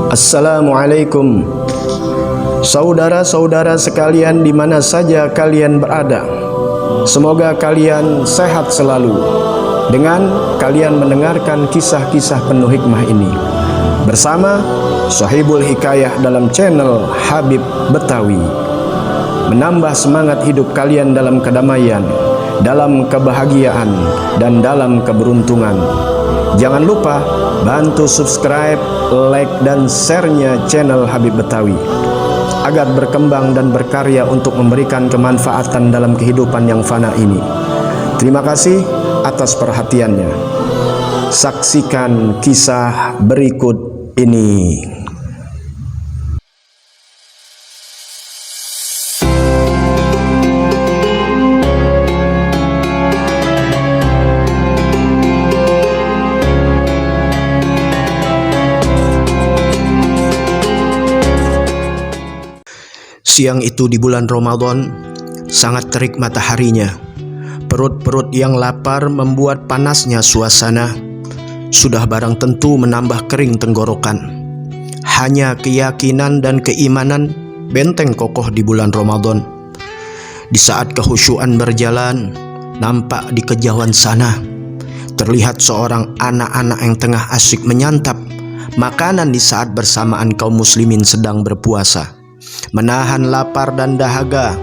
Assalamualaikum. Saudara-saudara sekalian di mana saja kalian berada, semoga kalian sehat selalu dengan kalian mendengarkan kisah-kisah penuh hikmah ini bersama Sahibul Hikayah dalam channel Habib Betawi. Menambah semangat hidup kalian dalam kedamaian, dalam kebahagiaan, dan dalam keberuntungan. Jangan lupa bantu subscribe, like, dan share-nya channel Habib Betawi agar berkembang dan berkarya untuk memberikan kemanfaatan dalam kehidupan yang fana ini. Terima kasih atas perhatiannya. Saksikan kisah berikut ini. Siang itu di bulan Ramadan, sangat terik mataharinya. Perut-perut yang lapar membuat panasnya suasana. Sudah barang tentu menambah kering tenggorokan. Hanya keyakinan dan keimanan benteng kokoh di bulan Ramadan. Di saat kehusyuan berjalan, nampak di kejauhan sana terlihat seorang anak-anak yang tengah asyik menyantap makanan di saat bersamaan kaum muslimin sedang berpuasa, menahan lapar dan dahaga.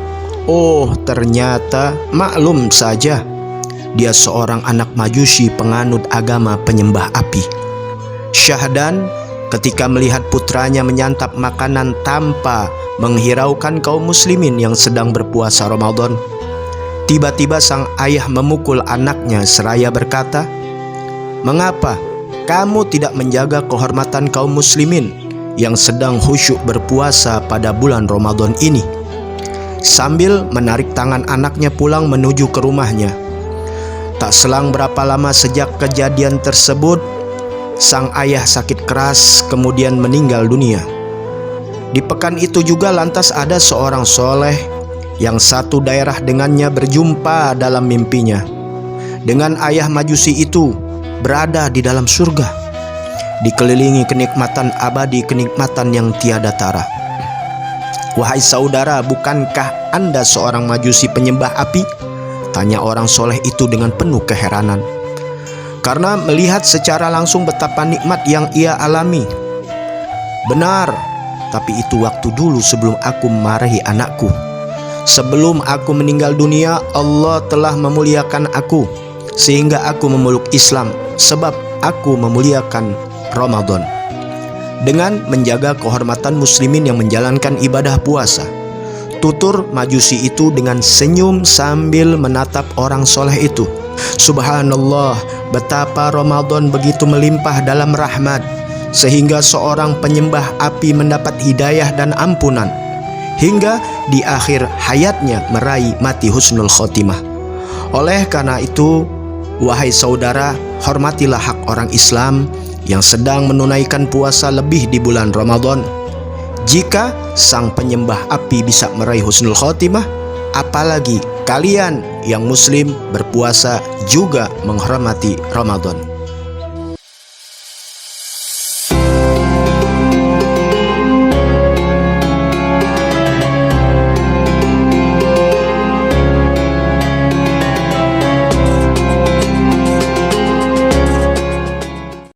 Oh, ternyata maklum saja, dia seorang anak majusi penganut agama penyembah api. Syahdan ketika melihat putranya menyantap makanan tanpa menghiraukan kaum muslimin yang sedang berpuasa Ramadan. Tiba-tiba sang ayah memukul anaknya seraya berkata, "Mengapa kamu tidak menjaga kehormatan kaum muslimin yang sedang khusyuk berpuasa pada bulan Ramadan ini?" Sambil menarik tangan anaknya pulang menuju ke rumahnya. Tak selang berapa lama sejak kejadian tersebut, sang ayah sakit keras kemudian meninggal dunia. Di pekan itu juga lantas ada seorang soleh yang satu daerah dengannya berjumpa dalam mimpinya dengan ayah majusi itu berada di dalam surga, dikelilingi kenikmatan abadi, kenikmatan yang tiada tara. "Wahai saudara, bukankah Anda seorang majusi penyembah api?" tanya orang soleh itu dengan penuh keheranan, karena melihat secara langsung betapa nikmat yang ia alami. "Benar, tapi itu waktu dulu sebelum aku memarahi anakku. Sebelum aku meninggal dunia, Allah telah memuliakan aku sehingga aku memeluk Islam, sebab aku memuliakan Ramadan dengan menjaga kehormatan muslimin yang menjalankan ibadah puasa," tutur majusi itu dengan senyum sambil menatap orang soleh itu. Subhanallah, betapa Ramadan begitu melimpah dalam rahmat sehingga seorang penyembah api mendapat hidayah dan ampunan hingga di akhir hayatnya meraih mati husnul khotimah. Oleh karena itu, wahai saudara, hormatilah hak orang Islam yang sedang menunaikan puasa lebih di bulan Ramadan. Jika sang penyembah api bisa meraih husnul khotimah, apalagi kalian yang muslim berpuasa juga menghormati Ramadan.